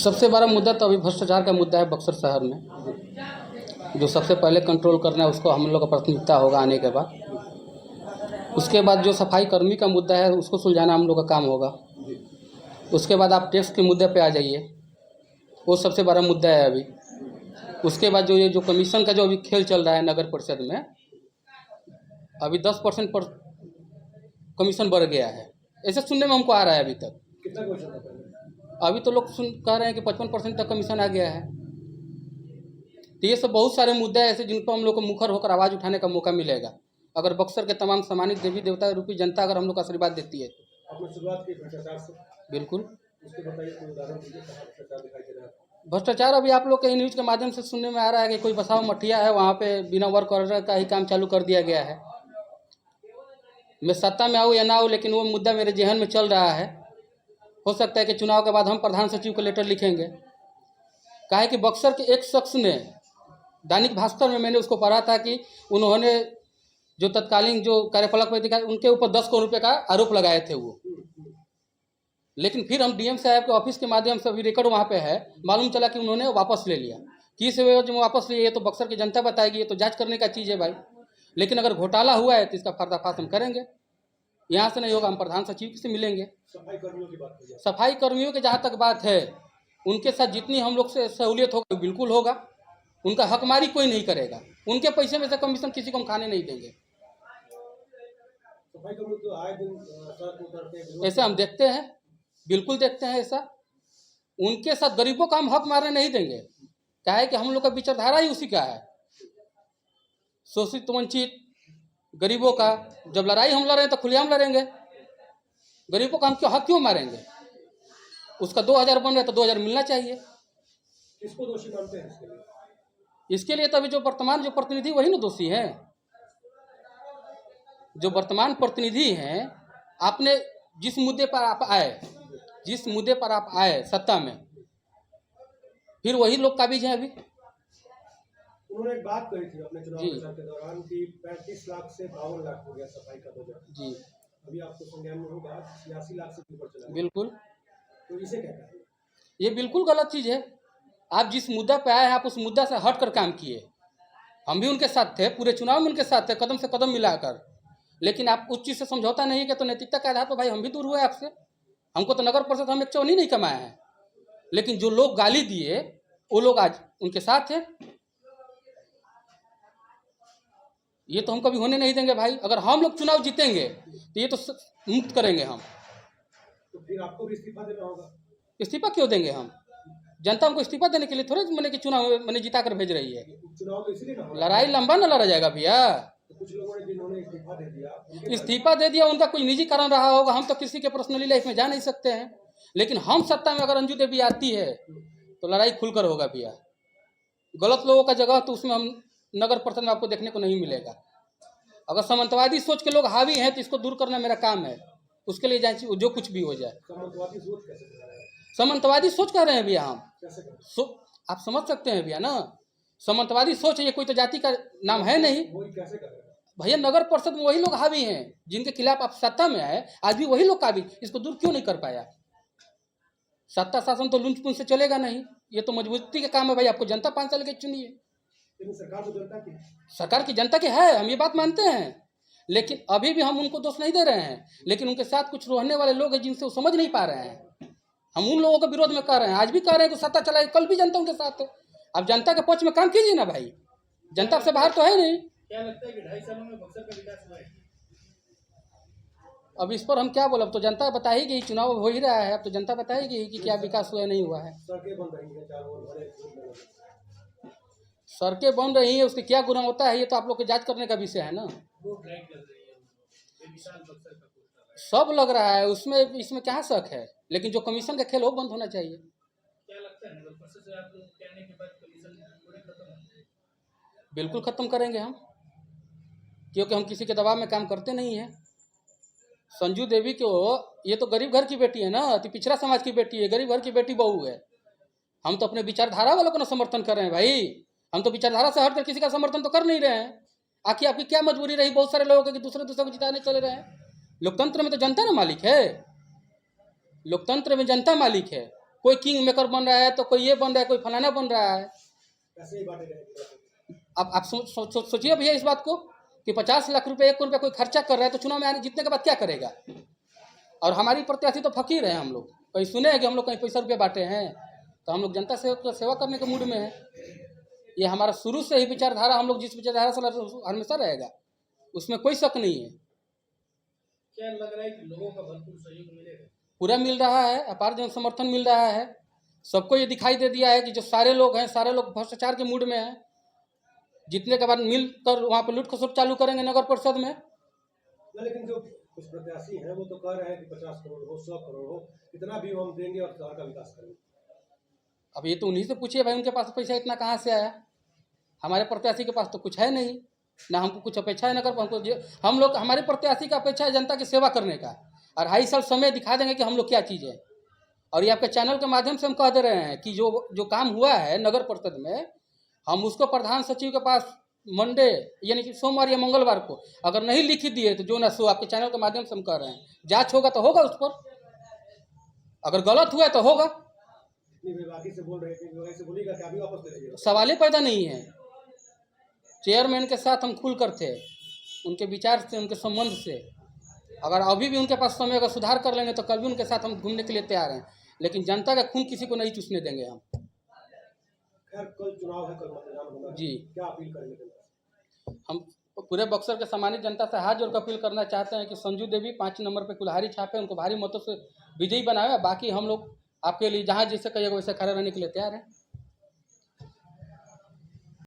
सबसे बड़ा मुद्दा तो अभी भ्रष्टाचार का मुद्दा है बक्सर शहर में, जो सबसे पहले कंट्रोल करना है उसको हम लोग का प्राथमिकता होगा आने के बाद। उसके बाद जो सफाई कर्मी का मुद्दा है उसको सुलझाना हम लोग का काम होगा। उसके बाद आप टैक्स के मुद्दे पे आ जाइए, वो सबसे बड़ा मुद्दा है अभी। उसके बाद जो ये जो कमीशन का जो अभी खेल चल रहा है नगर परिषद में, अभी 10% पर कमीशन बढ़ गया है, ऐसे सुनने में हमको आ रहा है अभी तक। कितना कमीशन था पहले? अभी तो लोग कह रहे हैं कि 55% तक कमीशन आ गया है। तो ये सब बहुत सारे मुद्दे ऐसे जिन पर हम लोग को मुखर होकर आवाज़ उठाने का मौका मिलेगा, अगर बक्सर के तमाम सम्मानित देवी देवता रूपी जनता अगर हम लोग का आशीर्वाद देती है। आपने शुरुआत की भ्रष्टाचार से, बिल्कुल। उसके बताइए, कोई उदाहरण दीजिए कहाँ भ्रष्टाचार दिखाई दे रहा है? भ्रष्टाचार अभी आप लोग के न्यूज़ के माध्यम से सुनने में आ रहा है कि कोई बसाव मठिया है, वहाँ पे बिना वर्क ऑर्डर का ही काम चालू कर दिया गया है। मैं सत्ता में आऊँ या ना आऊँ, लेकिन वो मुद्दा मेरे जहन में चल रहा है। हो सकता है कि चुनाव के बाद हम प्रधान सचिव को लेटर लिखेंगे। कहा है कि बक्सर के एक शख्स ने, दैनिक भास्कर में मैंने उसको पढ़ा था कि उन्होंने जो तत्कालीन जो कार्यपालक पदाधिकारी उनके ऊपर 10 करोड़ रुपये का आरोप लगाए थे वो। लेकिन फिर हम डीएम साहब के ऑफिस के माध्यम से अभी रिकॉर्ड वहाँ पे है, मालूम चला कि उन्होंने वापस ले लिया। किस वजह से वापस लिए ये तो बक्सर की जनता बताएगी, ये तो जांच करने का चीज़ है भाई। लेकिन अगर घोटाला हुआ है तो इसका पर्दाफाश हम करेंगे। यहाँ से नहीं होगा, हम प्रधान सचिव से मिलेंगे। सफाई कर्मियों की बात कीजिए। सफाई कर्मियों की जहाँ तक बात है, उनके साथ जितनी हम लोग से सहूलियत होगी बिल्कुल होगा। उनका हकमारी कोई नहीं करेगा, उनके पैसे में से कमीशन किसी को हम खाने नहीं देंगे। सफाई कर्मी तो आए दिन सड़क पर उतरते हैं, ऐसा हम देखते हैं, बिल्कुल देखते हैं ऐसा। उनके साथ गरीबों का हम हक मारने नहीं देंगे। क्या है कि हम लोग का विचारधारा ही उसी का है, शोषित वंचित गरीबों का। जब लड़ाई हम लड़ रहे हैं तो खुलेआम लड़ेंगे। गरीबों का हम क्यों हक क्यों मारेंगे? उसका 2000 बन रहा है तो 2000 मिलना चाहिए। किसको दोषी मानते हैं इसके लिए? इसके लिए तो अभी जो वर्तमान जो प्रतिनिधि वही ना दोषी हैं। जो वर्तमान प्रतिनिधि हैं, आपने जिस मुद्दे पर आप आए सत्ता में, फिर वही लोग काबिज हैं अभी। उन्होंने एक बात कही थी अपने चुनाव जी। प्रचार के दौरान कि 35 लाख से 52 लाख हो गया सफाई का बजट। जी अभी आपको संज्ञान में होगा 86 लाख से ऊपर चला गया। बिल्कुल, तो इसे क्या कहेंगे? ये बिल्कुल गलत चीज़ है। आप जिस मुद्दा पे आए हैं, आप उस मुद्दा से हट कर काम किए। हम भी उनके साथ थे, पूरे चुनाव में उनके साथ थे, कदम से कदम मिलाकर। लेकिन आप उस चीज़ से समझौता नहीं किया तो नैतिकता के आधार पर भाई हम भी दूर हुए आपसे। हमको तो नगर परिषद हम एक चौनी नहीं कमाए हैं। लेकिन जो लोग गाली दिए वो लोग आज उनके साथ हैं। ये तो हम कभी होने नहीं देंगे भाई। अगर हम लोग चुनाव जीतेंगे तो ये तो मुक्त करेंगे हम। तो फिर आपको भी इस्तीफा देना होगा। इस्तीफा क्यों देंगे हम? जनता हमको इस्तीफा देने के लिए थोड़े मैंने कि चुनाव मैंने जिता कर भेज रही है। चुनाव तो इसीलिए ना हो। लड़ाई लंबा ना लड़ा जाएगा भैया। तो कुछ लोगों ने जिन्होंने इस्तीफा दे दिया, इस्तीफा दे दिया, उनका कोई निजी कारण रहा होगा। हम तो किसी के पर्सनली लाइफ में जा नहीं सकते हैं। लेकिन हम सत्ता में अगर अंजू देवी आती है तो लड़ाई खुलकर होगा भैया। गलत लोगों का जगह तो उसमें हम नगर परिषद में आपको देखने को नहीं मिलेगा। अगर सामंतवादी सोच के लोग हावी हैं तो इसको दूर करना मेरा काम है। उसके लिए जाए जो कुछ भी हो जाए। सामंतवादी सोच कैसे कर रहे हैं? सामंतवादी सोच कह रहे हैं भैया हम। कैसे कर रहे हैं? आप समझ सकते हैं भैया ना, सामंतवादी सोच है, ये कोई तो जाति का नाम है नहीं वही कैसे कर रहे हैं? भैया। नगर परिषद में वही लोग हावी हैं जिनके खिलाफ आप सत्ता में आए, आज भी वही लोग काबिज। इसको दूर क्यों नहीं कर पाया? सत्ता शासन तो लुंच से चलेगा नहीं, ये तो मजबूती का काम है भाई। आपको जनता 5 साल के चुनी है। लेकिन सरकार तो जनता की है। सरकार की जनता की है, हम ये बात मानते हैं। लेकिन अभी भी हम उनको दोष नहीं दे रहे हैं। लेकिन उनके साथ कुछ रोहने वाले लोग हैं जिनसे वो समझ नहीं पा रहे हैं। हम उन लोगों के विरोध में कर रहे हैं, आज भी कर रहे हैं कि सत्ता चलाए, कल भी जनता उनके साथ है। अब जनता के पक्ष में काम कीजिए ना भाई। जनता से बाहर तो है नहीं। क्या लगता है कि 2.5 सालों में बक्सर का विकास हुआ है? अब इस पर हम क्या बोले? अब तो जनता बताएगी, चुनाव हो ही रहा है, अब तो जनता बताएगी कि क्या विकास हुआ नहीं हुआ है। सड़कें बन रही हैं चारों ओर, बड़े सड़कें बन रही हैं, उसकी क्या गुणवत्ता है ये तो आप लोग को जांच करने का विषय है ना। सब लग रहा है उसमें, इसमें क्या शक है? लेकिन जो कमीशन का खेल वो बंद होना चाहिए। क्या लगता है नगर परिषद से आप लोग के आने के बाद कमीशन पूरे खत्म होंगे? बिल्कुल ख़त्म करेंगे हम, क्योंकि हम किसी के दबाव में काम करते नहीं हैं। संजू देवी को, ये तो गरीब घर की बेटी है ना, अति पिछड़ा समाज की बेटी है, गरीब घर की बेटी बहू है। हम तो अपने विचारधारा वालों को ना समर्थन कर रहे हैं भाई। हम तो विचारधारा से हटकर किसी का समर्थन तो कर नहीं रहे हैं। आखिर आपकी क्या मजबूरी रही बहुत सारे लोगों की दूसरे को जिताने चले रहे हैं? लोकतंत्र में तो जनता ना मालिक है। लोकतंत्र में जनता मालिक है। कोई किंग मेकर बन रहा है तो कोई ये बन रहा है, कोई फलाना बन रहा है। कैसे ही बातें करेंगे? अब आप सोचिए भैया इस बात को कि 50 लाख रुपए 1 करोड़ रुपया कोई खर्चा कर रहा है तो चुनाव में आने जीतने के बाद क्या करेगा। और हमारी प्रत्याशी तो फकीर है, हम लोग कहीं सुने हैं कि हम लोग कहीं पैसा रुपये बांटे हैं, तो हम लोग जनता सेवा करने के मूड में है। ये हमारा शुरू से ही विचारधारा, हम लोग जिस विचारधारा से हमेशा रहेगा, उसमें कोई शक नहीं है। क्या लग रहा है कि लोगों का भरपूर सहयोग मिलेगा? पूरा मिल रहा है, अपार जन समर्थन मिल रहा है। सबको ये दिखाई दे दिया है कि जो सारे लोग हैं, सारे लोग भ्रष्टाचार के मूड में हैं। जीतने के बाद मिलकर वहाँ पर लूट खसोट चालू करेंगे नगर परिषद में। लेकिन जो कुछ प्रत्याशी हैं वो तो कह रहे हैं कि 50 करोड़ हो, 100 करोड़ हो, इतना भी हम देंगे और शहर का विकास करेंगे। अब ये तो उन्हीं से पूछिए भाई, उनके पास पैसा इतना कहाँ से आया। हमारे प्रत्याशी के पास तो कुछ है नहीं, ना हमको कुछ अपेक्षा है नगर हमको। हम लोग, हमारे प्रत्याशी का अपेक्षा है जनता की सेवा करने का, और 2.5 साल समय दिखा देंगे कि हम लोग क्या चीज़ है। और ये आपके चैनल के माध्यम से हम कह दे रहे हैं कि जो काम हुआ है नगर परिषद में, हम उसको प्रधान सचिव के पास मंडे यानी कि सोमवार या मंगलवार को अगर नहीं लिखी दिए तो जो ना सो, आपके चैनल के माध्यम से हम कह रहे हैं, जांच होगा तो होगा उस पर, अगर गलत हुआ तो होगा। विभागी से बोल रहे थे, विभागी से बोलेगा कि अभी वापस ले लीजिए। सवाल ही पैदा नहीं है। चेयरमैन के साथ हम खुलकर थे, उनके विचार से, उनके संबंध से। अगर अभी भी उनके पास समय अगर सुधार कर लेंगे तो कल भी उनके साथ हम घूमने के लिए तैयार हैं, लेकिन जनता का खून किसी को नहीं चूसने देंगे हम। खैर कल चुनाव है, कल मतदान होना है। जी, क्या अपील करेंगे जनता से? हम पूरे बक्सर के सामान्य जनता से हाथ जोड़कर अपील करना चाहते हैं कि संजू देवी 5 नंबर पे कुल्हाड़ी छापे, उनको भारी मतों से विजयी बनावे। बाकी हम लोग आपके लिए जहाँ जैसे कहिएगा वैसे खड़े रहने के लिए तैयार हैं।